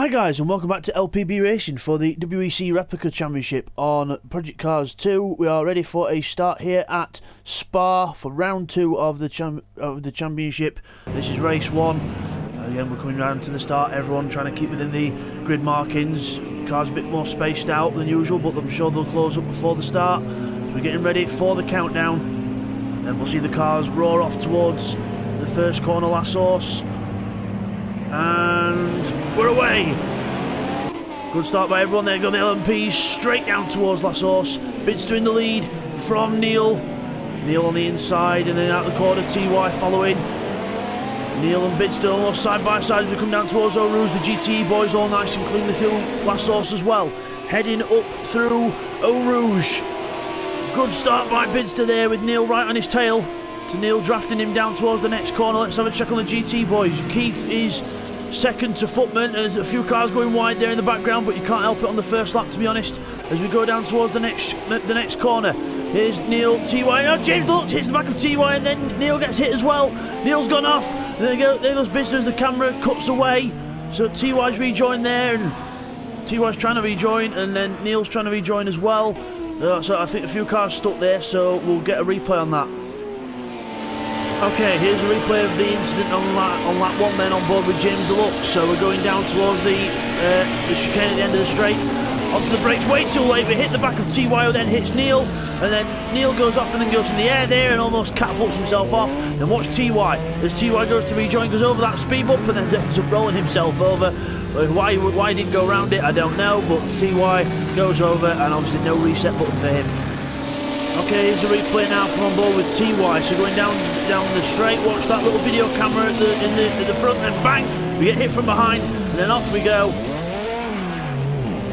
Hi guys, and welcome back to LPB Racing for the WEC Replica Championship on Project Cars 2. We are ready for a start here at Spa for round 2 of the championship. This is race 1. Again, we're coming round to the start, everyone trying to keep within the grid markings. Cars a bit more spaced out than usual, but I'm sure they'll close up before the start. So we're getting ready for the countdown. Then we'll see the cars roar off towards the first corner, last horse. And we're away. Good start by everyone. There go the LMPs straight down towards last horse. Bidzster in the lead from Neil. Neil on the inside, and then out the corner TY following. Neil and Bidzster almost side by side as we come down towards Eau Rouge. The GTE boys all nice and cleanly through last horse as well. Heading up through Eau Rouge. Good start by Bidzster there with Neil right on his tail. To Neil drafting him down towards the next corner. Let's have a check on the GT boys. Keith is second to Footman. There's a few cars going wide there in the background, but you can't help it on the first lap, to be honest. As we go down towards the next corner, here's Neil, TY. Oh, James Deluxe hits the back of TY, and then Neil gets hit as well. Neil's gone off. There goes Bidzster as the camera cuts away. So TY's rejoined there, and TY's trying to rejoin, and then Neil's trying to rejoin as well. So I think a few cars stuck there, so we'll get a replay on that. Okay, here's a replay of the incident on lap 1 then on board with James Deluxe. So we're going down towards the chicane at the end of the straight. Onto the brakes way too late, but hit the back of TY, who then hits Neil. And then Neil goes off and then goes in the air there and almost catapults himself off. And watch TY. As TY goes to rejoin, goes over that speed bump and then ends up rolling himself over. Why he didn't go around it, I don't know, but TY goes over and obviously no reset button for him. Okay, here's a replay now from on board with TY. So going down the straight, watch that little video camera at the front, and bang, we get hit from behind, and then off we go.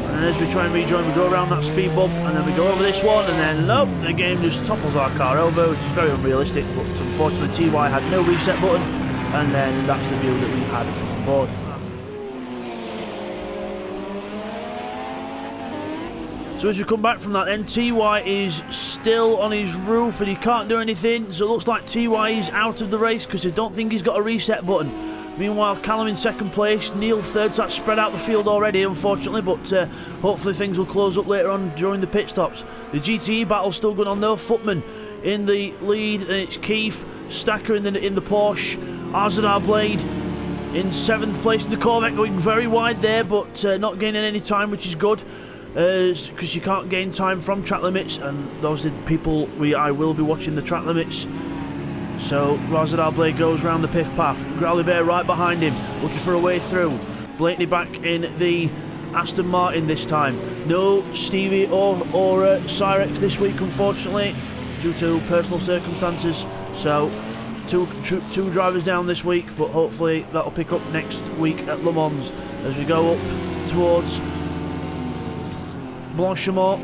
And as we try and rejoin, we go around that speed bump, and then we go over this one, and then nope, the game just topples our car over, which is very unrealistic. But unfortunately, TY had no reset button, and then that's the view that we had from board. So as we come back from that then, TY is still on his roof and he can't do anything. So it looks like TY is out of the race because I don't think he's got a reset button. Meanwhile, Callum in second place, Neil third, so that's spread out the field already, unfortunately, but hopefully things will close up later on during the pit stops. The GTE battle's still going on though. Footman in the lead, and it's Keith, Stacker in the Porsche, Arzadar Blade in 7th place in the Corvette, going very wide there, but not gaining any time, which is good. Because you can't gain time from track limits, and those are the people I will be watching the track limits. So Razadar Blade goes round the pith path. Growly Bear right behind him, looking for a way through. Blatney back in the Aston Martin this time. No Stevie or Cyrex this week, unfortunately, due to personal circumstances. So two drivers down this week, but hopefully that'll pick up next week at Le Mans as we go up towards Blanchimont.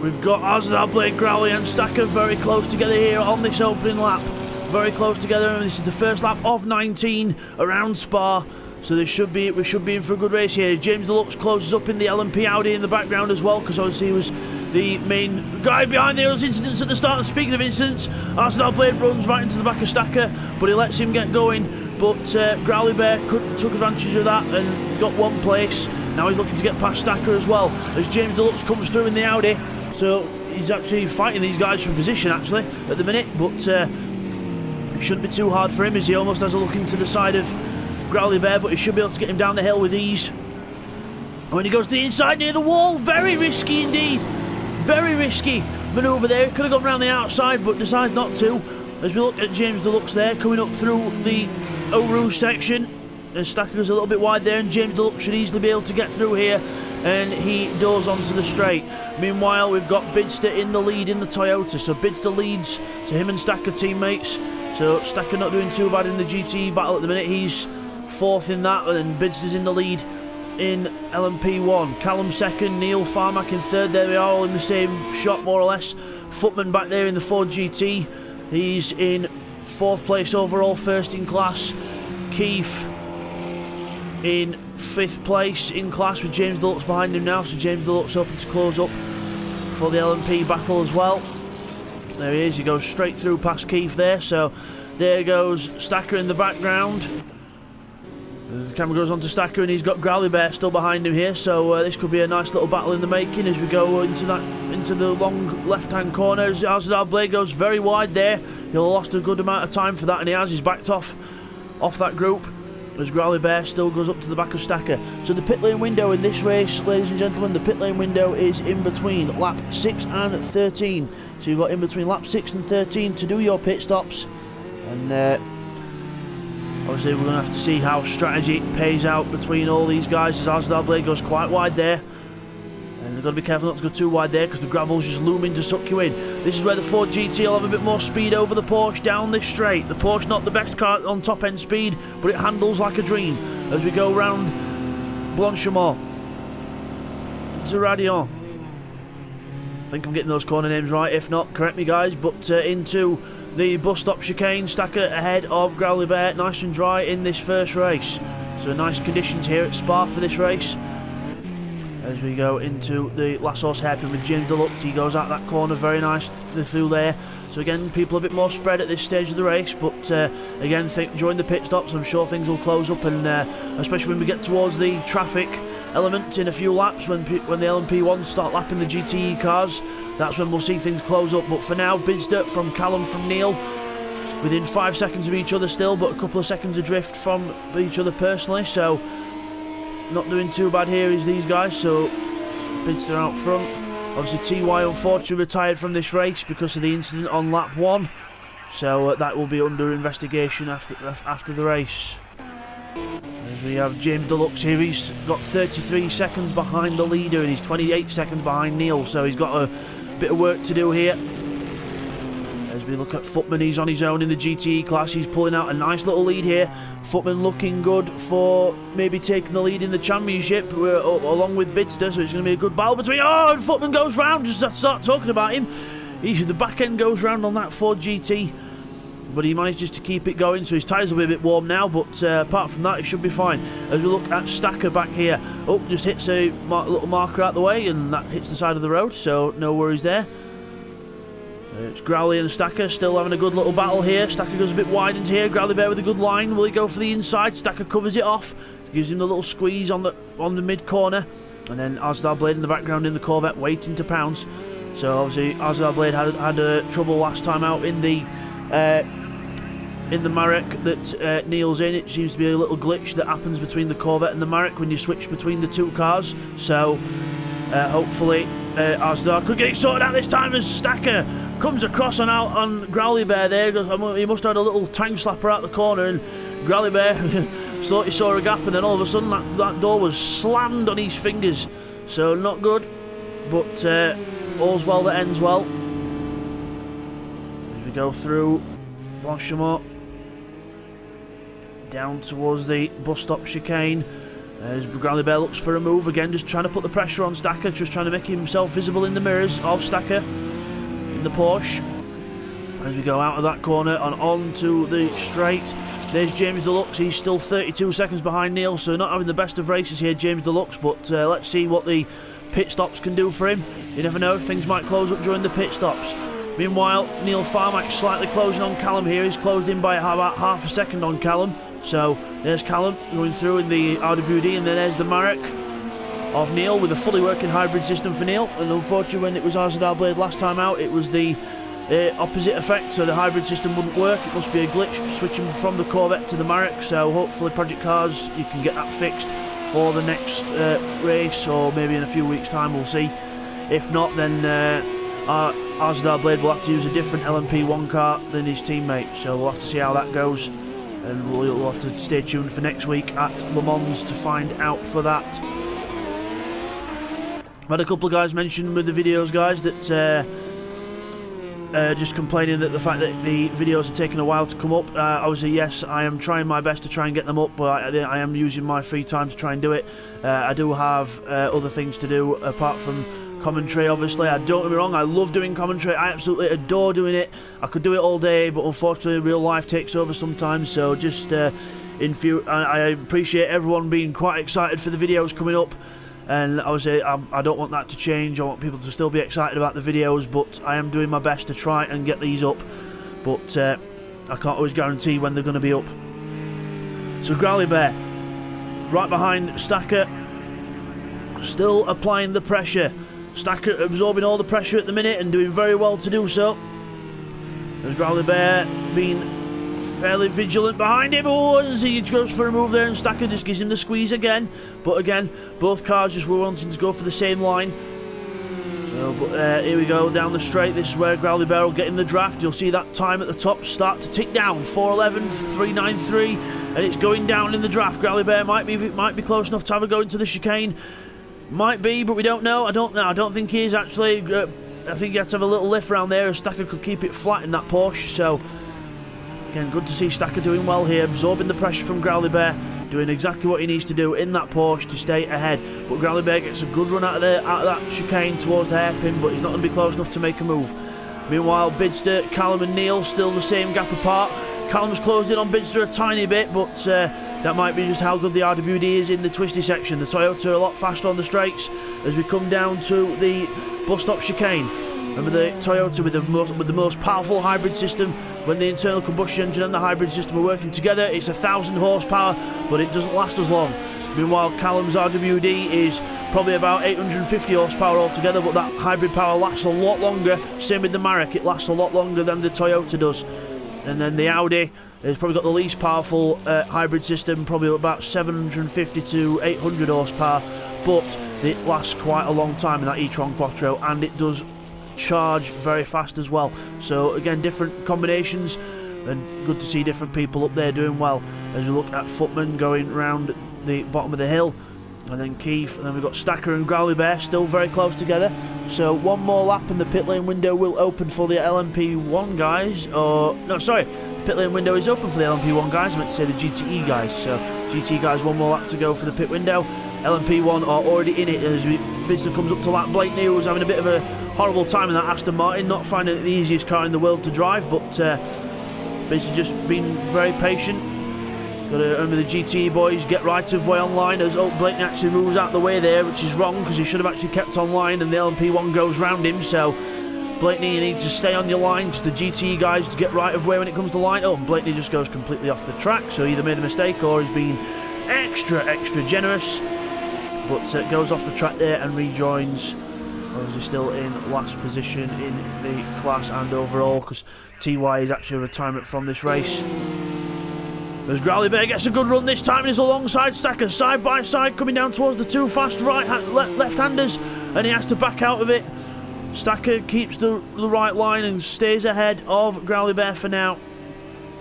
We've got Arzadar Blade, Growly and Stacker very close together here on this opening lap. Very close together, and this is the first lap of 19 around Spa. So we should be in for a good race here. James Deluxe closes up in the LMP Audi in the background as well, because obviously he was the main guy behind those incidents at the start. And speaking of incidents, Arzadar Blade runs right into the back of Stacker, but he lets him get going. But Growly Bear took advantage of that and got 1 place. Now he's looking to get past Stacker as well, as James Deluxe comes through in the Audi. So he's actually fighting these guys for position actually at the minute, but it shouldn't be too hard for him, as he almost has a look into the side of Growly Bear, but he should be able to get him down the hill with ease. When he goes to the inside near the wall, very risky indeed. Very risky manoeuvre there. He could have gone round the outside, but decides not to. As we look at James Deluxe there, coming up through the Eau Rouge section. And Stacker goes a little bit wide there, and James Deluxe should easily be able to get through here, and he does onto the straight. Meanwhile, we've got Bidzster in the lead in the Toyota, so Bidzster leads, so him and Stacker teammates. So Stacker not doing too bad in the GT battle at the minute. He's 4th in that, and Bidzster's in the lead in LMP1. Callum 2nd, Neil Farmack in 3rd. There we are, all in the same shot more or less. Footman back there in the Ford GT. He's in 4th place overall, 1st in class. Keith in 5th place in class with James Deluxe behind him now, so James Deluxe hoping to close up for the LMP battle as well. There he is, he goes straight through past Keith there, so there goes Stacker in the background. The camera goes on to Stacker, and he's got Growly Bear still behind him here, so this could be a nice little battle in the making as we go into the long left-hand corner. As Azadar Blade goes very wide there, he'll have lost a good amount of time for that, and he's backed off that group as Growly Bear still goes up to the back of Stacker. So the pit lane window in this race, ladies and gentlemen, the pit lane window is in between lap 6 and 13. So you've got in between lap 6 and 13 to do your pit stops, and obviously we're going to have to see how strategy pays out between all these guys as Azadar Blade goes quite wide there. And you've got to be careful not to go too wide there because the gravel's just looming to suck you in. This is where the Ford GT will have a bit more speed over the Porsche down this straight. The Porsche not the best car on top end speed, but it handles like a dream as we go round Blanchimont to Radion. I think I'm getting those corner names right, if not, correct me guys, but into the bus stop chicane. Stacker ahead of Growly Bear, nice and dry in this first race. So nice conditions here at Spa for this race. As we go into the last horse hairpin with James Deluxe, he goes out that corner very nice through there. So again, people a bit more spread at this stage of the race, but again, during the pit stops, I'm sure things will close up, and especially when we get towards the traffic element in a few laps, when the LMP1s start lapping the GTE cars, that's when we'll see things close up. But for now, Bidzster from Callum from Neil, within 5 seconds of each other still, but a couple of seconds adrift from each other personally, so not doing too bad here is these guys. So Bidzster out front. Obviously TY unfortunately retired from this race because of the incident on lap 1, so that will be under investigation after the race. As we have James Deluxe here, he's got 33 seconds behind the leader and he's 28 seconds behind Neil, so he's got a bit of work to do here. As we look at Footman, he's on his own in the GTE class, he's pulling out a nice little lead here. Footman looking good for maybe taking the lead in the championship along with Bidzster, so it's going to be a good battle between... Oh, and Footman goes round, just to start talking about him. The back end goes round on that Ford GT, but he manages to keep it going, so his tyres will be a bit warm now, but apart from that, it should be fine. As we look at Stacker back here, oh, just hits a little marker out the way, and that hits the side of the road, so no worries there. It's Growly and Stacker still having a good little battle here. Stacker goes a bit wide into here. Growly Bear with a good line. Will he go for the inside? Stacker covers it off. Gives him the little squeeze on the mid corner. And then Azadar Blade in the background in the Corvette waiting to pounce. So obviously Azadar Blade had trouble last time out in the Marek that Neil's in. It seems to be a little glitch that happens between the Corvette and the Marek when you switch between the two cars. So hopefully Azadar could get it sorted out this time as Stacker comes across and out on Growly Bear there. He must have had a little tang slapper out the corner, and Growly Bear thought he saw a gap, and then all of a sudden that door was slammed on his fingers. So not good, but all's well that ends well. As we go through Blanchimont down towards the bus stop chicane, as Growly Bear looks for a move again, just trying to put the pressure on Stacker, just trying to make himself visible in the mirrors of Stacker in the Porsche. As we go out of that corner and on to the straight, there's James Deluxe. He's still 32 seconds behind Neil, so not having the best of races here, James Deluxe, but let's see what the pit stops can do for him. You never know, things might close up during the pit stops. Meanwhile, Neil Farmack slightly closing on Callum here. He's closed in by about half a second on Callum. So there's Callum going through in the RWD, and then there's the Marek of Neil with a fully working hybrid system for Neil. And unfortunately, when it was Azadar Blade last time out, it was the opposite effect, so the hybrid system wouldn't work. It must be a glitch switching from the Corvette to the Marek. So hopefully Project Cars, you can get that fixed for the next race, or maybe in a few weeks time, we'll see. If not, then Azadar Blade will have to use a different LMP1 car than his teammate, so we'll have to see how that goes, and we'll have to stay tuned for next week at Le Mans to find out for that. I've had a couple of guys mention with the videos, guys, that just complaining that the fact that the videos are taking a while to come up. Obviously, yes, I am trying my best to try and get them up, but I am using my free time to try and do it. I do have other things to do apart from commentary, obviously. Don't get me wrong, I love doing commentary. I absolutely adore doing it. I could do it all day, but unfortunately real life takes over sometimes, so just I appreciate everyone being quite excited for the videos coming up. And obviously I don't want that to change. I want people to still be excited about the videos, but I am doing my best to try and get these up, but I can't always guarantee when they're going to be up. So Growly Bear right behind Stacker. Still applying the pressure. Stacker absorbing all the pressure at the minute and doing very well to do so. As Growly Bear being fairly vigilant behind him. Oh, as he goes for a move there, and Stacker just gives him the squeeze again. But again, both cars just were wanting to go for the same line. So, but here we go, down the straight. This is where Growly Bear will get in the draft. You'll see that time at the top start to tick down. 4:11, 3:93, and it's going down in the draft. Growly Bear might be close enough to have a go into the chicane. Might be, but we don't know. I don't think he is actually. I think you have to have a little lift around there, as Stacker could keep it flat in that Porsche. So again, good to see Stacker doing well here, absorbing the pressure from Growly Bear, doing exactly what he needs to do in that Porsche to stay ahead. But Growly Bear gets a good run out of that chicane towards the hairpin, but he's not going to be close enough to make a move. Meanwhile, Bidzster, Callum and Neil still the same gap apart. Callum's closed in on Bidzster a tiny bit, but that might be just how good the RWD is in the twisty section. The Toyota are a lot faster on the straights as we come down to the bus stop chicane. Remember, the Toyota with the most powerful hybrid system. When the internal combustion engine and the hybrid system are working together, it's 1,000 horsepower, but it doesn't last as long. Meanwhile, Callum's RWD is probably about 850 horsepower altogether, but that hybrid power lasts a lot longer. Same with the Marek, it lasts a lot longer than the Toyota does. And then the Audi has probably got the least powerful hybrid system, probably about 750 to 800 horsepower, but it lasts quite a long time in that e-tron Quattro, and it does charge very fast as well. So again, different combinations, and good to see different people up there doing well. As we look at Footman going round the bottom of the hill, and then Keith, and then we've got Stacker and Growly Bear still very close together. So one more lap and the pit lane window will open for the LMP1 guys, or no, sorry, the pit lane window is open for the LMP1 guys. I meant to say the GTE guys. So GTE guys, one more lap to go for the pit window. LMP1 are already in it as Bidzster comes up to lap. Blakeney, who was having a bit of a horrible time in that Aston Martin, not finding it the easiest car in the world to drive, but Bidzster just been very patient. Got to remember the GTE boys get right of way online as Blakeney actually moves out the way there, which is wrong because he should have actually kept on line, and the LMP1 goes round him. So Blakeney, you need to stay on your line because the GTE guys to get right of way when it comes to line. Oh, and Blakeney just goes completely off the track, so he either made a mistake or he's been extra generous, but goes off the track there and rejoins. Obviously still in last position in the class and overall, because TY is actually a retirement from this race. As Growly Bear gets a good run this time, and is alongside Stacker, side by side, coming down towards the two fast left-handers, and he has to back out of it. Stacker keeps the right line and stays ahead of Growly Bear for now.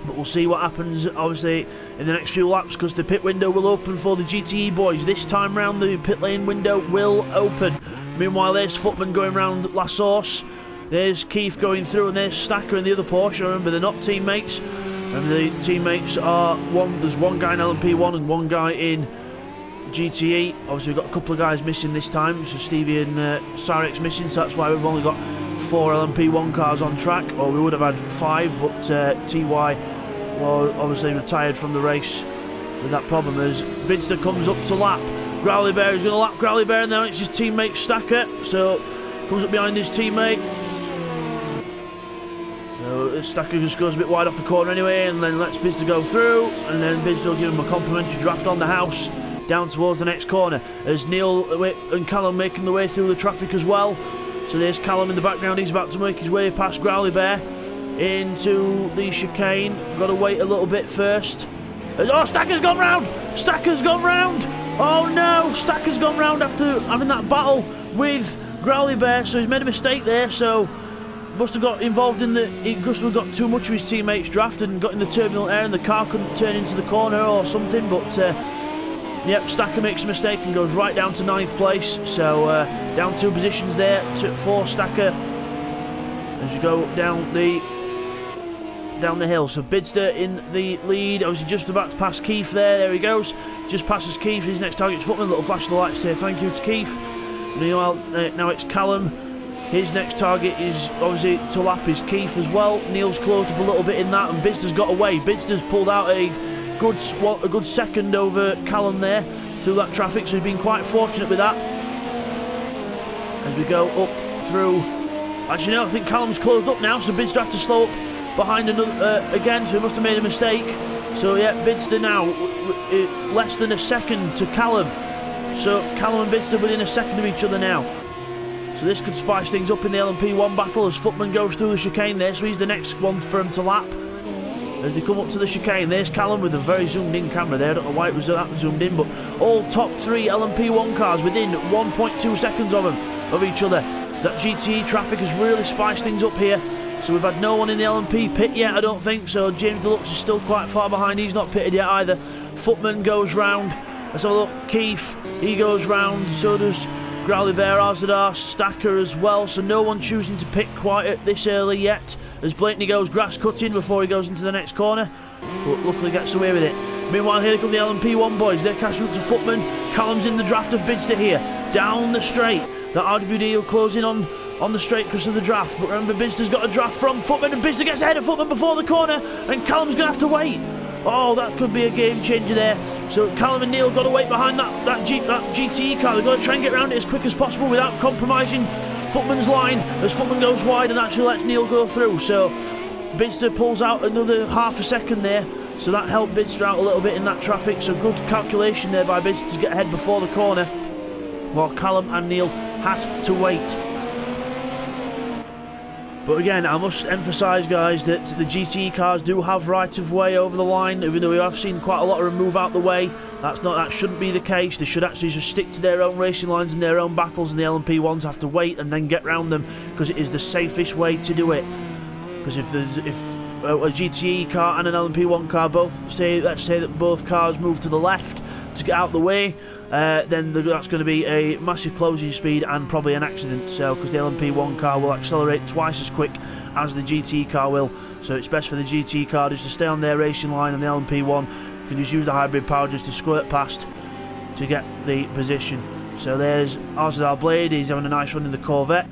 But we'll see what happens, obviously, in the next few laps, because the pit window will open for the GTE boys. This time round, the pit lane window will open. Meanwhile, there's Footman going round La Source. There's Keith going through, and there's Stacker and the other Porsche. Remember, they're not teammates. And the teammates are there's one guy in LMP1 and one guy in GTE. Obviously, we've got a couple of guys missing this time. So Stevie and Sarek's missing, so that's why we've only got 4 LMP1 cars on track, or we would have had 5, but TY well, obviously retired from the race with that problem. As Bidzster comes up to lap Growly Bear, is going to lap Growly Bear, and now it's his teammate Stacker, so comes up behind his teammate. So Stacker just goes a bit wide off the corner anyway, and then lets Bidzster go through, and then Bidzster will give him a complimentary draft on the house down towards the next corner, as Neil and Callum making the way through the traffic as well. So there's Callum in the background, he's about to make his way past Growly Bear into the chicane. Got to wait a little bit first. Oh, Stacker's gone round! Stacker's gone round! Oh no, Stacker's gone round after having that battle with Growly Bear, so he's made a mistake there, so must have got involved in he must have got too much of his teammates' draft and got in the turbulent air, and the car couldn't turn into the corner or something, but yep, Stacker makes a mistake and goes right down to 9th place, so down 2 positions there for Stacker as you go down the hill. So Bidzster in the lead, obviously just about to pass Keith there he goes, just passes Keith. His next target's Footman, little flash of the lights to say thank you to Keith. Meanwhile, now it's Callum. His next target is obviously to lap is Keith as well. Neil's closed up a little bit in that, and Bidzster's got away. Bidzster's pulled out a good second over Callum there through that traffic, so he's been quite fortunate with that. As we go up through, actually no, I think Callum's closed up now, so Bidzster had to slow up behind another again, so he must have made a mistake. So yeah, Bidzster now less than a second to Callum. So Callum and Bidzster within a second of each other now. So this could spice things up in the LMP1 battle as Footman goes through the chicane there. So he's the next one for him to lap. As they come up to the chicane, there's Callum with a very zoomed in camera there. I don't know why it was that zoomed in, but all top 3 LMP1 cars within 1.2 seconds of each other. That GTE traffic has really spiced things up here. So we've had no one in the LMP pit yet, I don't think. So James Deluxe is still quite far behind. He's not pitted yet either. Footman goes round. Let's have a look. Keith, he goes round. So does Growly Bear, Arzadar, Stacker as well. So no one choosing to pit quite at this early yet. As Blakeney goes grass cutting before he goes into the next corner. But luckily gets away with it. Meanwhile, here come the LMP1 boys. They're catching up to Footman. Callum's in the draft of Bidzster here. Down the straight. That RWD will close in on the straight because of the draft. But remember, Bidzster's got a draft from Footman, and Bidzster gets ahead of Footman before the corner, and Callum's going to have to wait. Oh, that could be a game changer there. So Callum and Neil got to wait behind that GTE car. They've got to try and get around it as quick as possible without compromising Footman's line as Footman goes wide and actually lets Neil go through. So Bidzster pulls out another half a second there. So that helped Bidzster out a little bit in that traffic. So good calculation there by Bidzster to get ahead before the corner, while Callum and Neil had to wait. But again, I must emphasise, guys, that the GTE cars do have right of way over the line. Even though we have seen quite a lot of them move out the way, that shouldn't be the case. They should actually just stick to their own racing lines and their own battles, and the LMP1s have to wait and then get round them because it is the safest way to do it. Because if a GTE car and an LMP1 car both let's say that both cars move to the left to get out the way, then that's going to be a massive closing speed and probably an accident. So because the LMP1 car will accelerate twice as quick as the GT car will, so it's best for the GT car just to stay on their racing line, and the LMP1 can just use the hybrid power just to squirt past to get the position. So there's Arzadar Blade, he's having a nice run in the Corvette.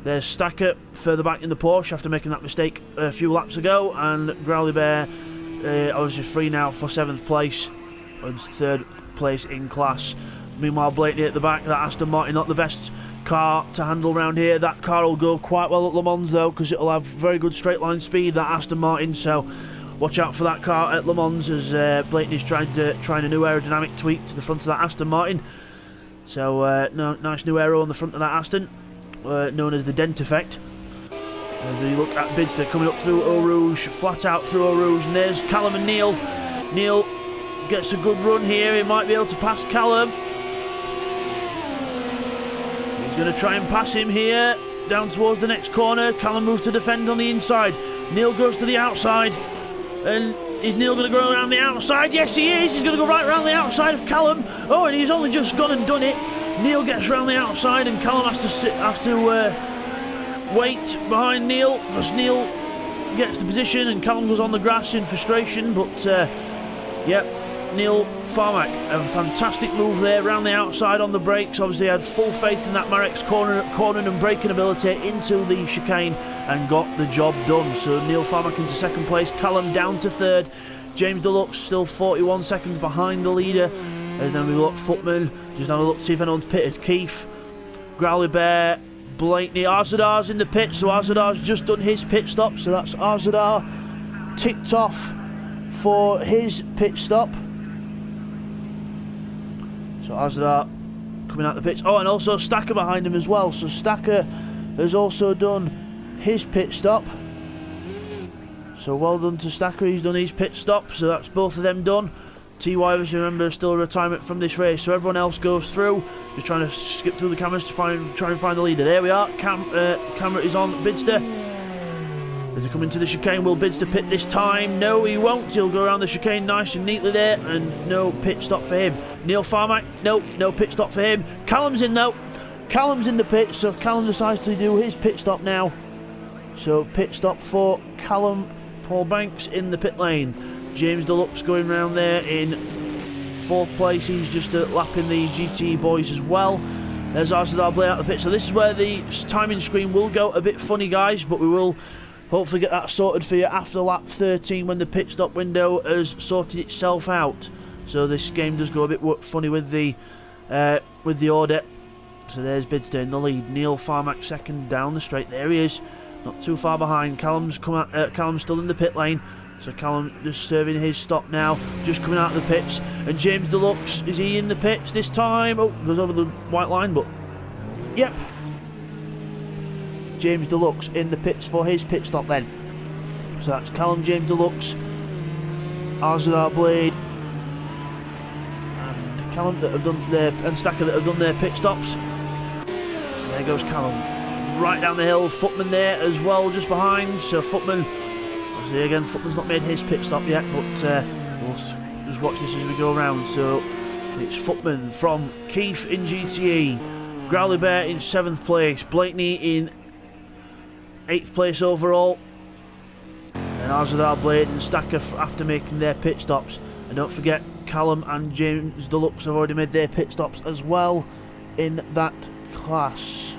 There's Stacker further back in the Porsche after making that mistake a few laps ago, and Growly Bear obviously free now for 7th place and 3rd place in class. Meanwhile, Blakeney at the back, that Aston Martin not the best car to handle around here. That car will go quite well at Le Mans though, because it'll have very good straight line speed, that Aston Martin, so watch out for that car at Le Mans as Blakeney's trying a new aerodynamic tweak to the front of that Aston Martin. So nice new aero on the front of that Aston, known as the dent effect. And you look at Bidzster coming up through Eau Rouge, flat out through Eau Rouge, and there's Callum and Neil. Neil gets a good run here, he might be able to pass Callum. He's going to try and pass him here, down towards the next corner. Callum moves to defend on the inside. Neil goes to the outside. And is Neil going to go around the outside? Yes, he is. He's going to go right around the outside of Callum. Oh, and he's only just gone and done it. Neil gets around the outside, and Callum has to wait behind Neil, because Neil gets the position and Callum goes on the grass in frustration. But yep, Neil Farmack, a fantastic move there around the outside on the brakes. Obviously had full faith in that Marek's cornering and braking ability into the chicane and got the job done. So Neil Farmack into 2nd place, Callum down to 3rd, James Deluxe still 41 seconds behind the leader. And then we've got Footman, just have a look to see if anyone's pitted. Keith, Growly Bear, Blakeney, Arzadar's in the pit, so Arzadar's just done his pit stop, so that's Arzadar ticked off for his pit stop. So Arzadar coming out the pits. Oh, and also Stacker behind him as well. So Stacker has also done his pit stop. So well done to Stacker, he's done his pit stop. So that's both of them done. TY, as you remember, still a retirement from this race. So everyone else goes through. Just trying to skip through the cameras to try and find the leader. There we are. Camera is on Bidzster. As they come into the chicane, will Bidzster pit this time? No, he won't. He'll go around the chicane nice and neatly there, and no pit stop for him. Neil Farmack, no pit stop for him. Callum's in though. Callum's in the pit, so Callum decides to do his pit stop now. So pit stop for Callum. Paul Banks in the pit lane. James Deluxe going round there in 4th place. He's just lapping the GT boys as well. There's Arzadar Blade out of the pit. So this is where the timing screen will go a bit funny, guys, but we will hopefully get that sorted for you after lap 13 when the pit stop window has sorted itself out. So this game does go a bit funny with the order. So there's Bidzster in the lead. Neil Farmack 2nd down the straight. There he is, not too far behind. Callum's still in the pit lane. So Callum just serving his stop now, just coming out of the pits. And James Deluxe, is he in the pits this time? Oh, goes over the white line, but yep. James Deluxe in the pits for his pit stop then. So that's Callum, James Deluxe, Arzadar Blade, and Callum that have done their, and Stacker that have done their pit stops. So there goes Callum, right down the hill. Footman there as well, just behind. So Footman, obviously again, Footman's not made his pit stop yet, but we'll just watch this as we go around. So it's Footman from Keith in GTE, Growly Bear in 7th place, Blakeney in 8th place overall, and Arzadar Blade and Stacker after making their pit stops. And don't forget, Callum and James Deluxe have already made their pit stops as well in that class.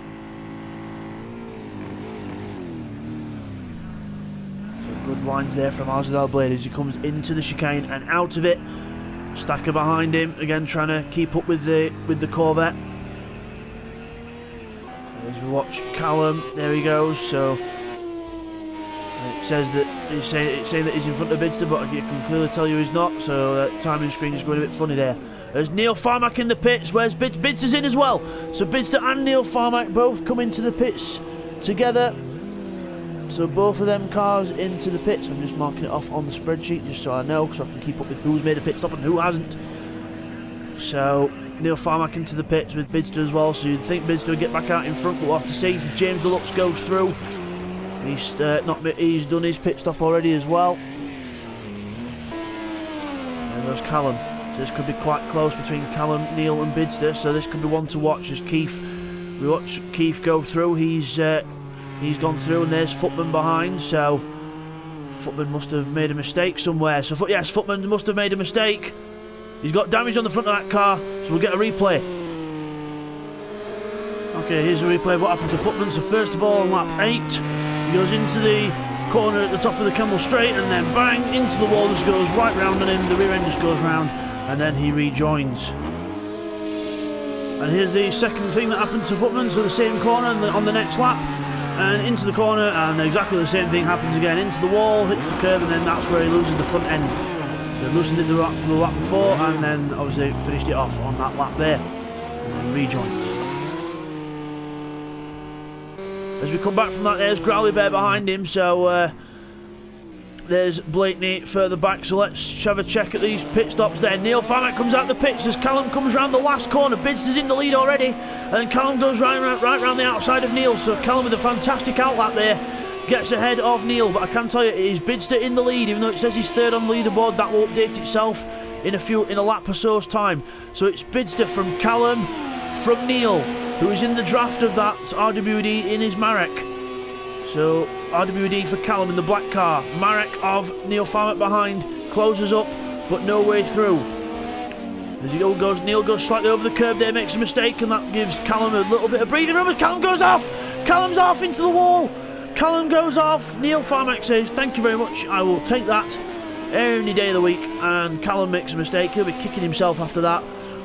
So good lines there from Arzadar Blade as he comes into the chicane and out of it. Stacker behind him again, trying to keep up with the Corvette. As we watch Callum, there he goes. So it says that it's saying that he's in front of Bidzster, but I can clearly tell you he's not. So that timing screen is going a bit funny there. There's Neil Farmack in the pits. Where's Bidzster's in as well? So Bidzster and Neil Farmack both come into the pits together. So both of them cars into the pits. I'm just marking it off on the spreadsheet just so I know, so I can keep up with who's made a pit stop and who hasn't. So Neil Farmack into the pits with Bidzster as well, so you'd think Bidzster would get back out in front, but we'll have to see. James Deluxe goes through. He's done his pit stop already as well. And there's Callum. So this could be quite close between Callum, Neil and Bidzster, so this could be one to watch as we watch Keith go through. He's gone through, and there's Footman behind, so Footman must have made a mistake somewhere. So yes, Footman must have made a mistake. He's got damage on the front of that car, so we'll get a replay. Okay, here's a replay of what happened to Footman. So first of all, on lap 8, he goes into the corner at the top of the Camel Straight, and then bang, into the wall, just goes right round on him. The rear end just goes round, and then he rejoins. And here's the second thing that happened to Footman. So the same corner on the next lap, and into the corner, and exactly the same thing happens again. Into the wall, hits the curb, and then that's where he loses the front end. So loosened it the lap before, and then obviously finished it off on that lap there, and then rejoins. As we come back from that, there's Growly Bear behind him, so there's Blakeney further back. So let's have a check at these pit stops there. Neil Farmack comes out the pits as Callum comes round the last corner. Bidzster's in the lead already, and Callum goes right round the outside of Neil. So Callum with a fantastic outlap there gets ahead of Neil, but I can tell you it is Bidzster in the lead, even though it says he's third on the leaderboard. That will update itself in a lap or so's time. So it's Bidzster from Callum, from Neil, who is in the draft of that RWD in his Marek. So RWD for Callum in the black car. Marek of Neil Farmack behind, closes up, but no way through. As he goes, Neil goes slightly over the curb there, makes a mistake, and that gives Callum a little bit of breathing room as Callum goes off. Callum's off into the wall. Callum goes off. Neil Farmack says, "Thank you very much, I will take that any day of the week." And Callum makes a mistake. He'll be kicking himself after that,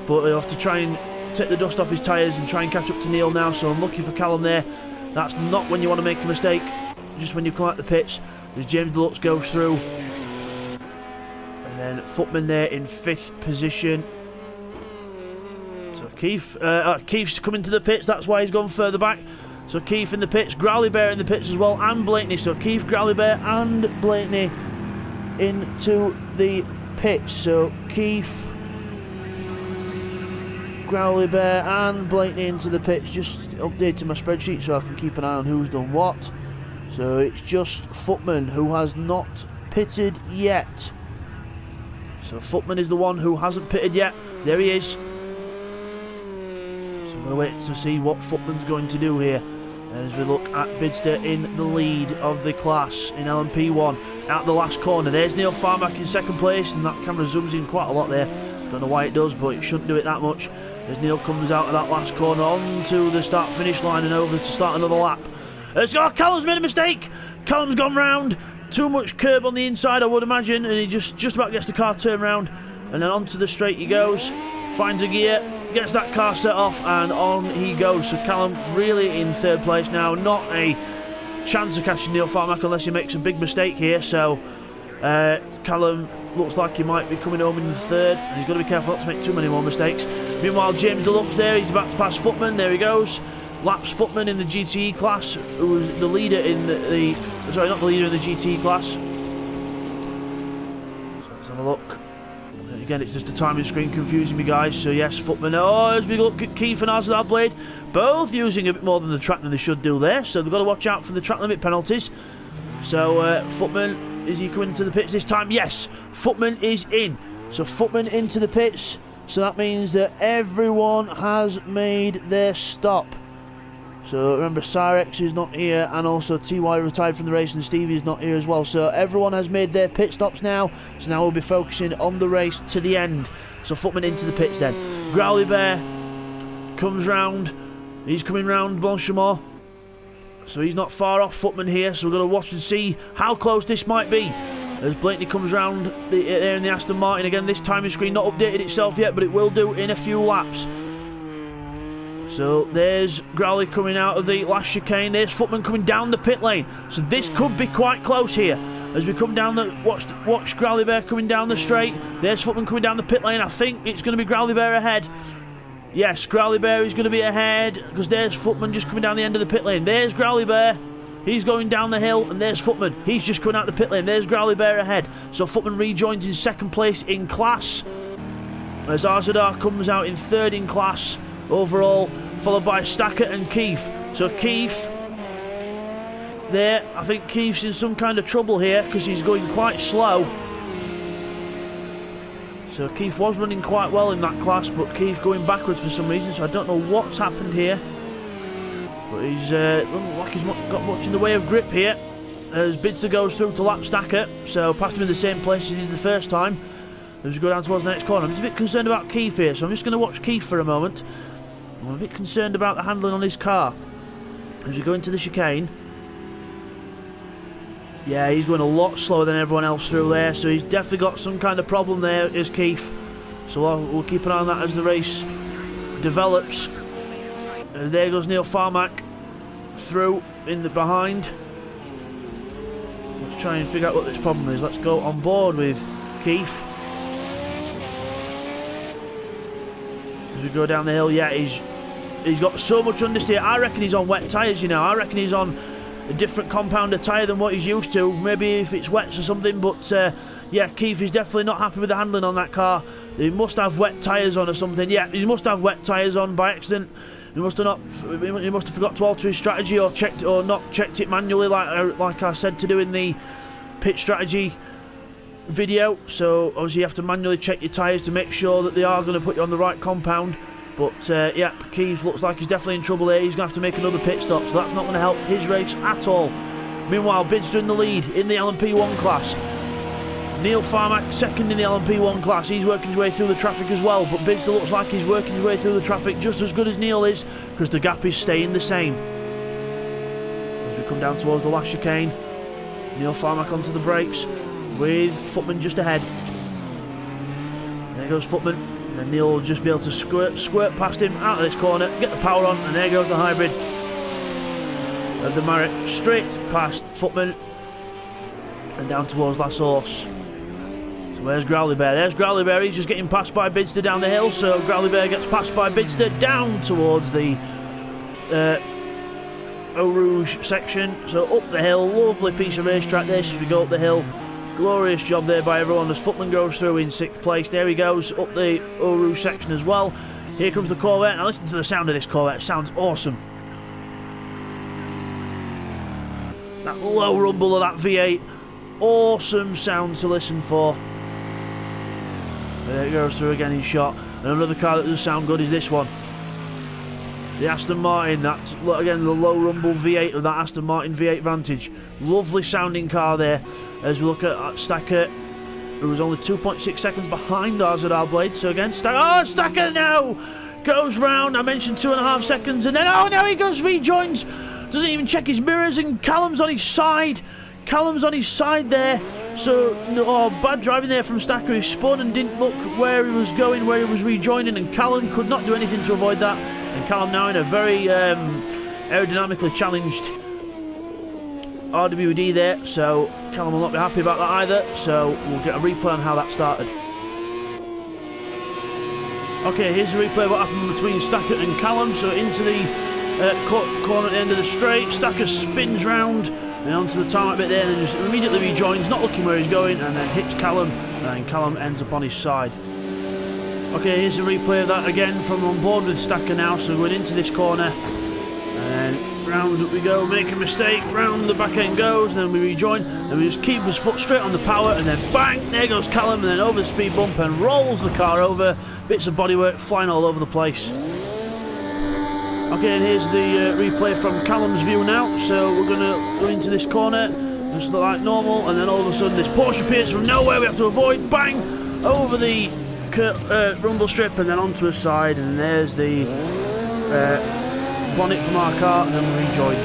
but he'll have to try and take the dust off his tyres and try and catch up to Neil now. So unlucky for Callum there. That's not when you want to make a mistake, just when you come out the pits. As James Deluxe goes through, and then Footman there in 5th position. So Keith's coming to the pits, that's why he's gone further back. So Keith in the pits, Growly Bear in the pits as well, and Blakeney. So Keith, Growly Bear and Blakeney into the pits. So Keith, Growly Bear and Blakeney into the pits. Just updating my spreadsheet so I can keep an eye on who's done what. So it's just Footman who has not pitted yet. So Footman is the one who hasn't pitted yet. There he is. So I'm going to wait to see what Footman's going to do here as we look at Bidzster in the lead of the class in LMP1 at the last corner. There's Neil Farmack in 2nd place, and that camera zooms in quite a lot there. Don't know why it does, but it shouldn't do it that much. As Neil comes out of that last corner onto the start-finish line and over to start another lap. Callum's made a mistake. Callum's gone round. Too much curb on the inside, I would imagine, and he just about gets the car turned round, and then onto the straight he goes. Finds a gear, gets that car set off, and on he goes. So Callum really in 3rd place now. Not a chance of catching Neil Farmack unless he makes a big mistake here. So Callum looks like he might be coming home in the third, and he's got to be careful not to make too many more mistakes. Meanwhile, James Deluxe there, he's about to pass Footman. There he goes. Laps Footman in the GTE class, who was the leader in the sorry, not the leader in the GTE class. So let's have a look. Again, it's just a timing screen confusing me, guys. So yes, Footman. Oh, as we look at Keith and Arzadal Blade, both using a bit more than the track than they should do there. So they've got to watch out for the track limit penalties. So Footman, is he coming into the pits this time? Yes, Footman is in. So Footman into the pits. So that means that everyone has made their stop. So remember, Cyrex is not here, and also TY retired from the race, and Stevie is not here as well. So everyone has made their pit stops now. So now we'll be focusing on the race to the end. So Footman into the pits then. Growly Bear comes round. He's coming round Blanchimont. So he's not far off Footman here. So we're going to watch and see how close this might be. As Blakeney comes round there in the Aston Martin. Again, this timing screen not updated itself yet, but it will do in a few laps. So there's Growly coming out of the last chicane. There's Footman coming down the pit lane. So this could be quite close here. As we come down the... Watch Growly Bear coming down the straight. There's Footman coming down the pit lane. I think it's going to be Growly Bear ahead. Yes, Growly Bear is going to be ahead. Because there's Footman just coming down the end of the pit lane. There's Growly Bear. He's going down the hill. And there's Footman. He's just coming out the pit lane. There's Growly Bear ahead. So Footman rejoins in second place in class. As Arzadar comes out in third in class overall, followed by Stacker and Keith. So Keith there, I think Keith's in some kind of trouble here because he's going quite slow. So Keith was running quite well in that class, but Keith going backwards for some reason, so I don't know what's happened here. But he's doesn't look like he's got much in the way of grip here as Bidzster goes through to lap Stacker, so passed him in the same place as he did the first time. As we go down towards the next corner, I'm just a bit concerned about Keith here, so I'm just going to watch Keith for a moment. I'm a bit concerned about the handling on his car. As we go into the chicane. Yeah, he's going a lot slower than everyone else through there, so he's definitely got some kind of problem there, is Keith. So we'll keep an eye on that as the race develops. There goes Neil Farmack through in the behind. Let's try and figure out what this problem is. Let's go on board with Keith. As we go down the hill, yeah, he's got so much understeer. I reckon he's on wet tyres, you know. I reckon he's on a different compounder tyre than what he's used to. Maybe if it's wets or something, but yeah, Keith is definitely not happy with the handling on that car. He must have wet tyres on or something. Yeah, he must have wet tyres on by accident. He must have forgot to alter his strategy or not checked it manually like I said to do in the pit strategy video. So obviously you have to manually check your tyres to make sure that they are going to put you on the right compound. But yeah, Keith looks like he's definitely in trouble there. He's going to have to make another pit stop, so that's not going to help his race at all. Meanwhile, Bidzster in the lead in the LMP1 class. Neil Farmack second in the LMP1 class. He's working his way through the traffic as well, but Bidzster looks like he's working his way through the traffic just as good as Neil is, because the gap is staying the same. As we come down towards the last chicane, Neil Farmack onto the brakes with Footman just ahead. There goes Footman, and then Neil will just be able to squirt past him out of this corner, get the power on, and there goes the hybrid of the Marek straight past Footman and down towards Last Horse. So where's Growly Bear? There's Growly Bear. He's just getting passed by Bidzster down the hill. So Growly Bear gets passed by Bidzster down towards the Eau Rouge section. So up the hill. Lovely piece of racetrack this as we go up the hill. Glorious job there by everyone as Footman goes through in 6th place. There he goes up the Eau Rouge section as well. Here comes the Corvette. Now listen to the sound of this Corvette. It sounds awesome. That low rumble of that V8. Awesome sound to listen for. There it goes through again in shot. And another car that does sound good is this one. The Aston Martin. That's again the low rumble V8 of that Aston Martin V8 Vantage. Lovely sounding car there. As we look at Stacker, who was only 2.6 seconds behind Arzadar Blade. So again, Stacker now goes round. I mentioned 2.5 seconds, and then now he goes rejoins. Doesn't even check his mirrors, and Callum's on his side. Callum's on his side there, so bad driving there from Stacker. He spun and didn't look where he was going, where he was rejoining, and Callum could not do anything to avoid that. And Callum now in a very aerodynamically challenged RWD there, so Callum will not be happy about that either, so we'll get a replay on how that started. Okay, here's the replay of what happened between Stacker and Callum. So into the corner at the end of the straight, Stacker spins round and onto the tarmac bit there, and then just immediately rejoins, not looking where he's going, and then hits Callum, and then Callum ends up on his side. Okay, here's the replay of that again from on board with Stacker now. So we're going into this corner, and then round we go, make a mistake, round the back end goes, and then we rejoin, and we just keep his foot straight on the power, and then bang, there goes Callum, and then over the speed bump and rolls the car over. Bits of bodywork flying all over the place. Okay, and here's the replay from Callum's view now. So we're going to go into this corner, just like normal, and then all of a sudden this Porsche appears from nowhere. We have to avoid, bang, over the rumble strip and then onto a side, and there's the bonnet from our car, and then we rejoin.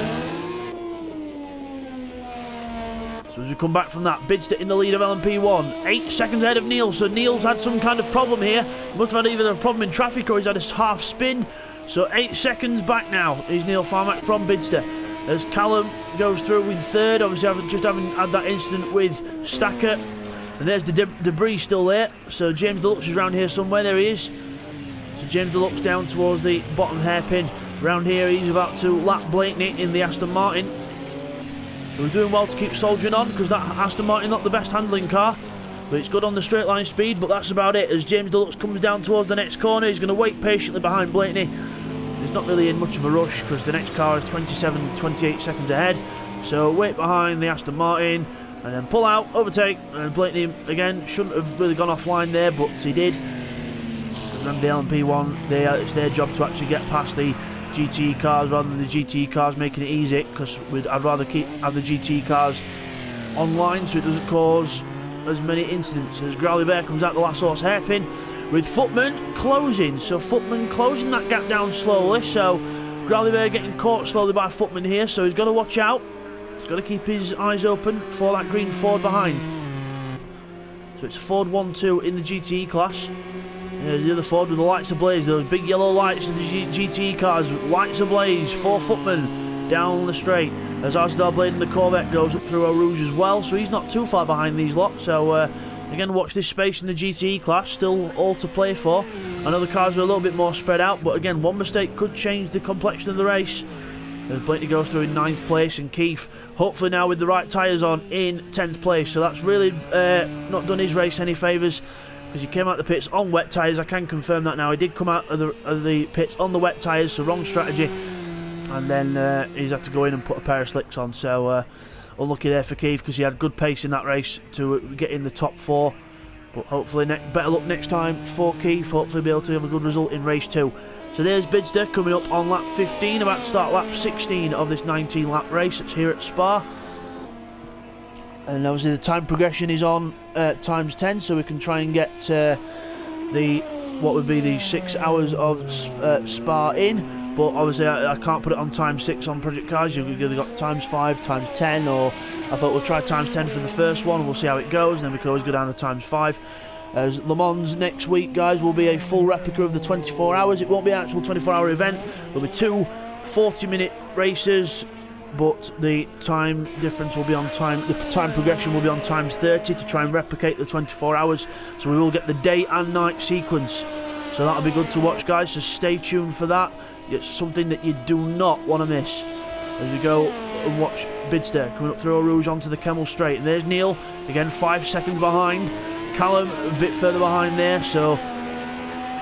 So as we come back from that, Bidzster in the lead of LMP1, 8 seconds ahead of Neil. So Neil's had some kind of problem here. He must have had either a problem in traffic or he's had a half spin. So 8 seconds back now is Neil Farmack from Bidzster. As Callum goes through in third, obviously having had that incident with Stacker. And there's the debris still there. So James Deluxe is around here somewhere. There he is. So James Deluxe down towards the bottom hairpin. Around here he's about to lap Blakeney in the Aston Martin. We're doing well to keep soldiering on, because that Aston Martin not the best handling car, but it's good on the straight line speed. But that's about it. As James Deluxe comes down towards the next corner, he's going to wait patiently behind Blakeney. He's not really in much of a rush because the next car is 27-28 seconds ahead. So wait behind the Aston Martin and then pull out, overtake, and Blakeney again shouldn't have really gone offline there, but he did. Remember the LMP1, it's their job to actually get past the GTE cars rather than the GTE cars making it easy, because I'd rather have the GTE cars online so it doesn't cause as many incidents. As Growly Bear comes out the last horse hairpin with Footman closing, so Footman closing that gap down slowly. So Growly Bear getting caught slowly by Footman here, so he's got to watch out. He's got to keep his eyes open for that green Ford behind. So it's Ford 1-2 in the GTE class. There's the other Ford with the lights ablaze, those big yellow lights of the GTE cars, lights ablaze for Footman down the straight. As Arsdale Blade in the Corvette goes up through Eau Rouge as well, so he's not too far behind these lot. So again, watch this space in the GTE class, still all to play for. I know the cars are a little bit more spread out, but again, one mistake could change the complexion of the race. As Blakeney goes through in 9th place, and Keith, hopefully now with the right tyres on, in 10th place. So that's really not done his race any favours, because he came out the pits on wet tyres. I can confirm that now. He did come out of the pits on the wet tyres, so wrong strategy. And then he's had to go in and put a pair of slicks on. So unlucky there for Keith, because he had good pace in that race to get in the top 4. But hopefully better luck next time for Keith. Hopefully be able to have a good result in race 2. So there's Bidzster coming up on lap 15, about to start lap 16 of this 19 lap race. It's here at Spa. And obviously the time progression is on times 10, so we can try and get what would be the 6 hours of Spa in. But obviously I can't put it on times 6 on Project Cars. You've either got times 5, times 10, or I thought we'll try times 10 for the first one, and we'll see how it goes, and then we can always go down to times 5. As Le Mans next week, guys, will be a full replica of the 24 hours. It won't be an actual 24-hour event. There'll be 2 40-minute races, but the time difference will be on the time progression will be on times 30 to try and replicate the 24 hours. So we will get the day and night sequence. So that'll be good to watch, guys. So stay tuned for that. It's something that you do not want to miss. As we go and watch Bidzster coming up through Eau Rouge onto the Kemmel Straight. And there's Neil, again 5 seconds behind. Callum a bit further behind there, so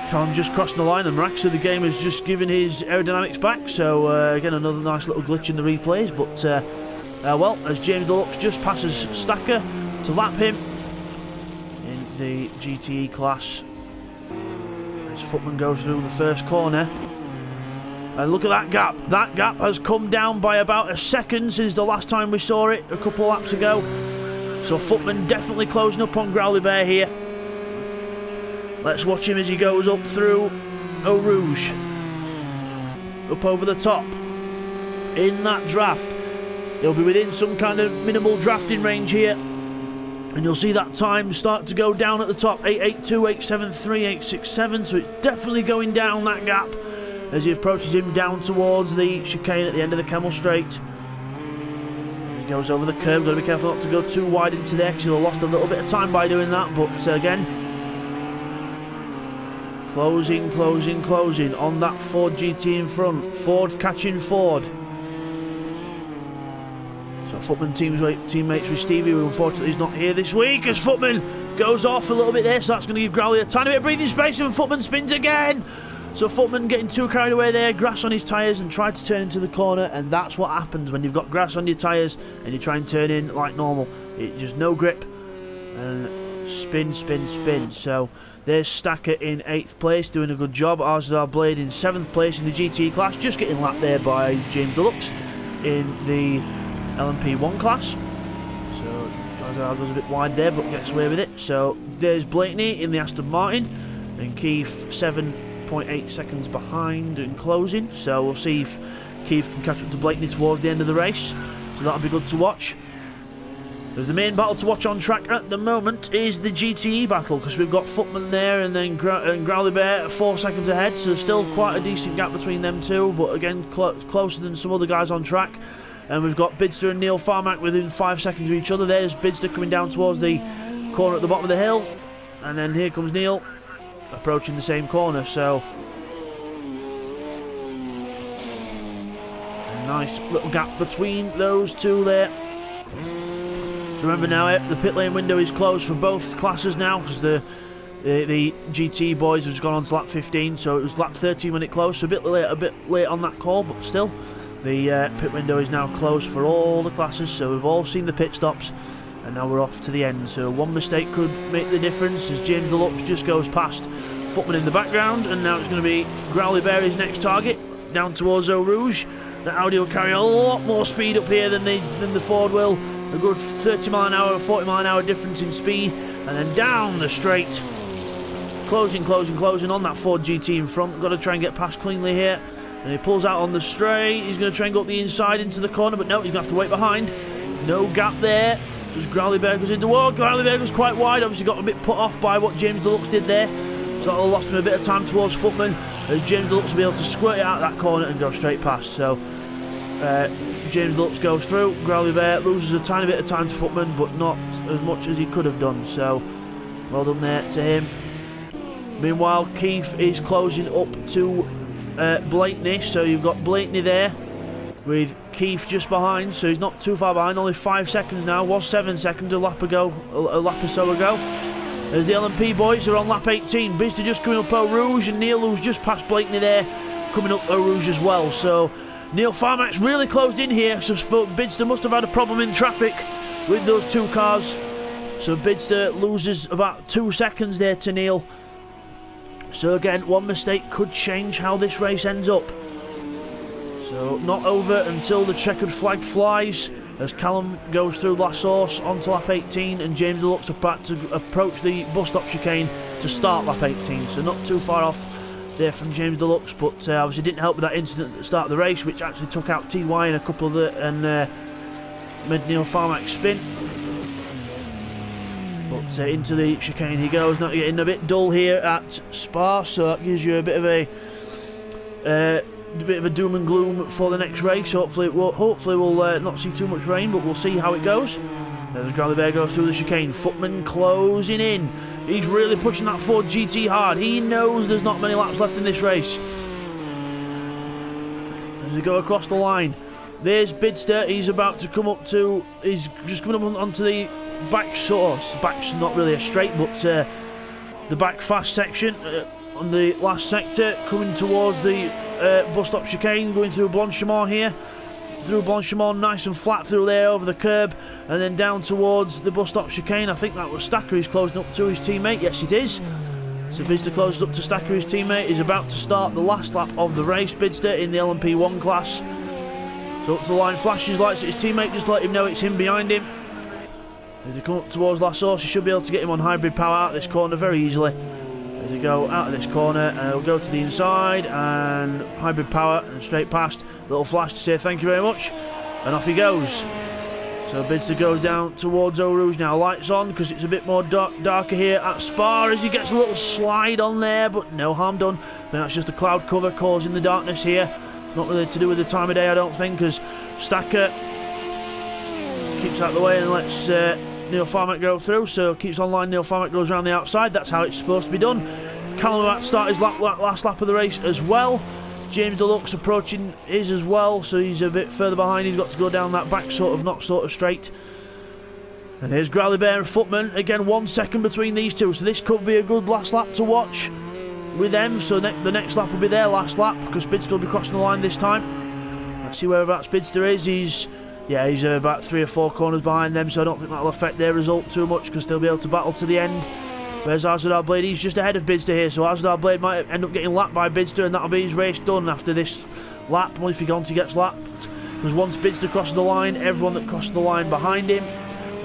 Callum just crossing the line, and miraculously the game has just given his aerodynamics back. So again, another nice little glitch in the replays, but well, as James Deluxe just passes Stacker to lap him in the GTE class, as Footman goes through the first corner. And look at that gap. That gap has come down by about a second since the last time we saw it a couple of laps ago. So Footman definitely closing up on Growly Bear here. Let's watch him as he goes up through Eau Rouge. Up over the top. In that draft. He'll be within some kind of minimal drafting range here. And you'll see that time start to go down at the top. 882, 873, 867. So it's definitely going down that gap as he approaches him down towards the chicane at the end of the Kemmel Straight. goes over the curb. Got to be careful not to go too wide into there because he'll have lost a little bit of time by doing that. But again, closing on that Ford GT in front. Ford catching Ford. So Footman teammates with Stevie, who unfortunately is not here this week, as Footman goes off a little bit there, so that's going to give Growley a tiny bit of breathing space, and Footman spins again. So Footman getting too carried away there, grass on his tyres, and tried to turn into the corner, and that's what happens when you've got grass on your tyres and you try and turn in like normal. It's just no grip, and spin. So there's Stacker in 8th place, doing a good job. Arzar Blade in 7th place in the GT class, just getting lapped there by James Deluxe in the LMP1 class. So Arzar goes a bit wide there, but gets away with it. So there's Blakeney in the Aston Martin, and Keith 7.8 seconds behind and closing. So we'll see if Keith can catch up to Blakeney towards the end of the race. So that'll be good to watch. There's the main battle to watch on track at the moment is the GTE battle, because we've got Footman there and then Growley Bear 4 seconds ahead, so still quite a decent gap between them two, but again closer than some other guys on track. And we've got Bidzster and Neil Farmack within 5 seconds of each other. There's Bidzster coming down towards the corner at the bottom of the hill, and then here comes Neil approaching the same corner. So a nice little gap between those two there. Remember now, the pit lane window is closed for both classes now, because the GT boys have just gone on to lap 15, so it was lap 13 when it closed, so a bit late on that call, but still, the pit window is now closed for all the classes, so we've all seen the pit stops, and now we're off to the end. So one mistake could make the difference, as James Deluxe just goes past Footman in the background, and now it's going to be Growley Bear, his next target, down towards Eau Rouge. The Audi will carry a lot more speed up here than the Ford will. A good 30 mile an hour, 40 mile an hour difference in speed, and then down the straight, closing on that Ford GT in front. Got to try and get past cleanly here, and he pulls out on the straight. He's going to try and go up the inside into the corner, but no, he's going to have to wait behind. No gap there as Growley Bear goes into wall. Growley Bear was quite wide, obviously got a bit put off by what James Deluxe did there, so that'll lost him a bit of time towards Footman, as James Deluxe will be able to squirt it out of that corner and go straight past. So James Deluxe goes through. Growley Bear loses a tiny bit of time to Footman, but not as much as he could have done, so well done there to him. Meanwhile, Keith is closing up to Blakeney, so you've got Blakeney there with Keith just behind, so he's not too far behind, only 5 seconds now, was 7 seconds a lap or so ago. As the LMP boys are on lap 18, Bidzster just coming up Eau Rouge, and Neil, who's just past Blakeney there, coming up Eau Rouge as well. So Neil Farmack's really closed in here, so Bidzster must have had a problem in traffic with those two cars. So Bidzster loses about 2 seconds there to Neil. So again, one mistake could change how this race ends up. So not over until the checkered flag flies, as Callum goes through La Source onto lap 18, and James Deluxe about to approach the bus stop chicane to start lap 18. So not too far off there from James Deluxe, but obviously didn't help with that incident at the start of the race, which actually took out TY in a couple of the, and made Neil Farmack spin. But into the chicane he goes, now getting a bit dull here at Spa, so that gives you a bit of a doom and gloom for the next race. Hopefully we'll not see too much rain, but we'll see how it goes. As Growley Bear goes through the chicane, Footman closing in. He's really pushing that Ford GT hard. He knows there's not many laps left in this race. As they go across the line, there's Bidzster. He's about to come up to, he's just coming up onto the back source. Back's not really a straight, but the back fast section on the last sector, coming towards the bus stop chicane, going through Blanchimont here. Through Blanchimont, nice and flat through there over the curb, and then down towards the bus stop chicane. I think that was Stacker. He's closing up to his teammate. Yes, it is. So Bidzster closes up to Stacker, his teammate. He's about to start the last lap of the race. Bidzster in the LMP1 class. So up to the line, flashes lights at his teammate just to let him know it's him behind him. As they come up towards La Source, he should be able to get him on hybrid power out of this corner very easily. As they go out of this corner, and he'll go to the inside, and hybrid power, and straight past. Little flash to say thank you very much, and off he goes. So Bidzster goes down towards Eau Rouge now. Lights on, because it's a bit more darker here at Spa, as he gets a little slide on there, but no harm done. I think that's just a cloud cover causing the darkness here. It's not really to do with the time of day, I don't think, because Stacker keeps out of the way and lets Neil Farmack go through. So keeps on line, Neil Farmack goes around the outside. That's how it's supposed to be done. Callum about to start his last lap of the race as well. James Deluxe approaching his as well, so he's a bit further behind. He's got to go down that back not sort of straight. And here's Growly Bear and Footman. Again, 1 second between these two, so this could be a good last lap to watch with them. So the next lap will be their last lap, because Bidzster will be crossing the line this time. Let's see whereabouts Bidzster is. He's about 3 or 4 corners behind them, so I don't think that'll affect their result too much, because they'll be able to battle to the end. Where's Arzadar Blade? He's just ahead of Bidzster here, so Arzadar Blade might end up getting lapped by Bidzster, and that'll be his race done after this lap, once Figonti gets lapped. Because once Bidzster crosses the line, everyone that crosses the line behind him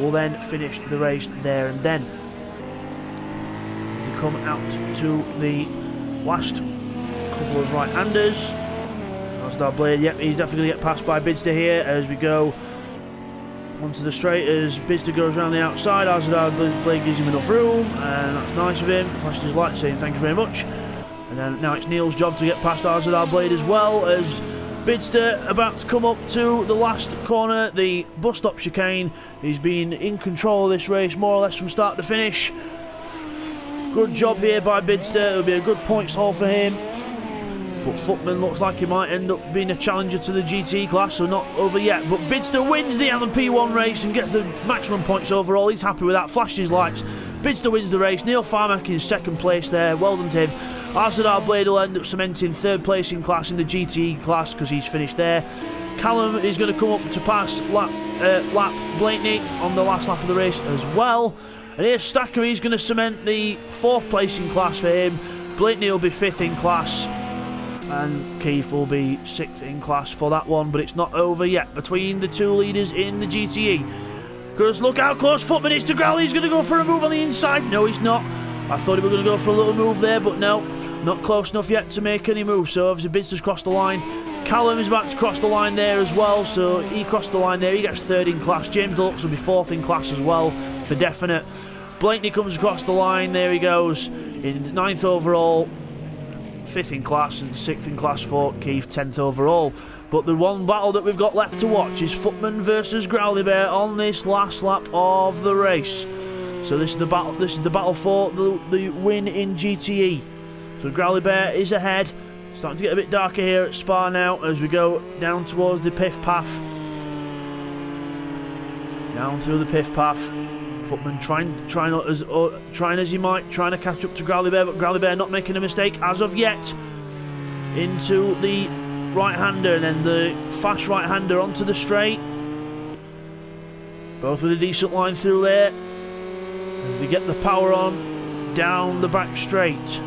will then finish the race there and then. They come out to the last couple of right-handers. Arzadar Blade, yep, he's definitely going to get passed by Bidzster here as we go onto the straight as Bidzster goes around the outside. Arzadar Blade gives him enough room, and that's nice of him. Flashes his light saying thank you very much. And then now it's Neil's job to get past Arzadar Blade as well, as Bidzster about to come up to the last corner, the bus stop chicane. He's been in control of this race more or less from start to finish. Good job here by Bidzster. It'll be a good points haul for him. But Footman looks like he might end up being a challenger to the GT class, so not over yet. But Bidzster wins the LMP1 race and gets the maximum points overall. He's happy with that, flashes his lights. Bidzster wins the race. Neil Farmack in 2nd place there, well done to him. Arzadar Blade will end up cementing 3rd place in class in the GT class because he's finished there. Callum is going to come up to pass lap Blakeney on the last lap of the race as well. And here's Stacker, he's going to cement the 4th place in class for him. Blakeney will be 5th in class, and Keith will be 6th in class for that one, but it's not over yet between the 2 leaders in the GTE. Because look how close Footman is to Growly. He's going to go for a move on the inside. No, he's not. I thought he was going to go for a little move there, but no, not close enough yet to make any moves. So obviously Bidzster's crossed the line. Callum is about to cross the line there as well, so he crossed the line there. He gets 3rd in class. James Deluxe will be 4th in class as well, for definite. Blakeney comes across the line. There he goes in 9th overall. 5th in class and 6th in class for Keith, 10th overall. But the one battle that we've got left to watch is Footman versus Growly Bear on this last lap of the race. So this is the battle. This is the battle for the win in GTE. So Growly Bear is ahead. Starting to get a bit darker here at Spa now as we go down towards the Piff Path. Down through the Piff Path. Footman trying as he might, trying to catch up to Growly Bear, but Growly Bear not making a mistake as of yet. Into the right-hander, and then the fast right-hander onto the straight. Both with a decent line through there. As they get the power on, down the back straight. It's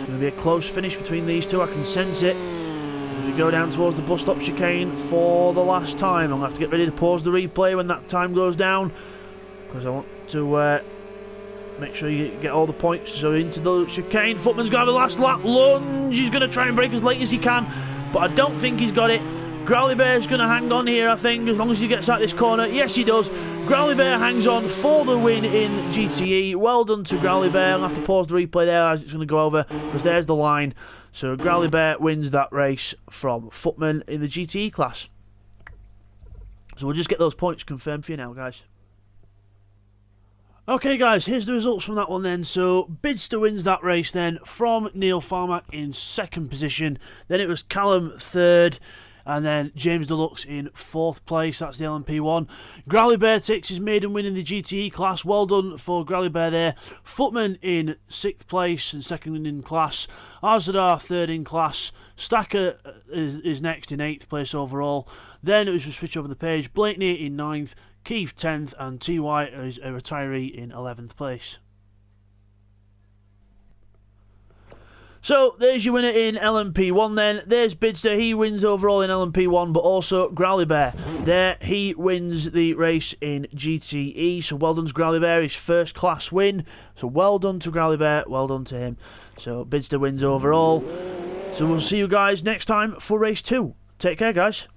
going to be a close finish between these two, I can sense it. As we go down towards the bus stop chicane for the last time. I'm going to have to get ready to pause the replay when that time goes down, because I want to make sure you get all the points. So into the chicane, Footman's got the last lap lunge. He's going to try and break as late as he can, but I don't think he's got it. Growly Bear's going to hang on here, I think, as long as he gets out this corner. Yes, he does. Growly Bear hangs on for the win in GTE. Well done to Growly Bear. I'm going to have to pause the replay there as it's going to go over, because there's the line. So Growly Bear wins that race from Footman in the GTE class. So we'll just get those points confirmed for you now, guys. Okay, guys, here's the results from that one then. So Bidzster wins that race then from Neil Farmack in 2nd position. Then it was Callum 3rd. And then James Deluxe in 4th place. That's the LMP1. Growly Bear takes his maiden win in the GTE class. Well done for Growly Bear there. Footman in 6th place and 2nd in class. Arzadar 3rd in class. Stacker is next in 8th place overall. Then it was just switch over the page. Blakeney in 9th. Keith 10th. And TY is a retiree in 11th place. So there's your winner in LMP1 then. There's Bidzster, he wins overall in LMP1, but also Growly Bear. There, he wins the race in GTE. So well done to Growly Bear, his 1st class win. So well done to Growly Bear, well done to him. So Bidzster wins overall. So we'll see you guys next time for race 2. Take care, guys.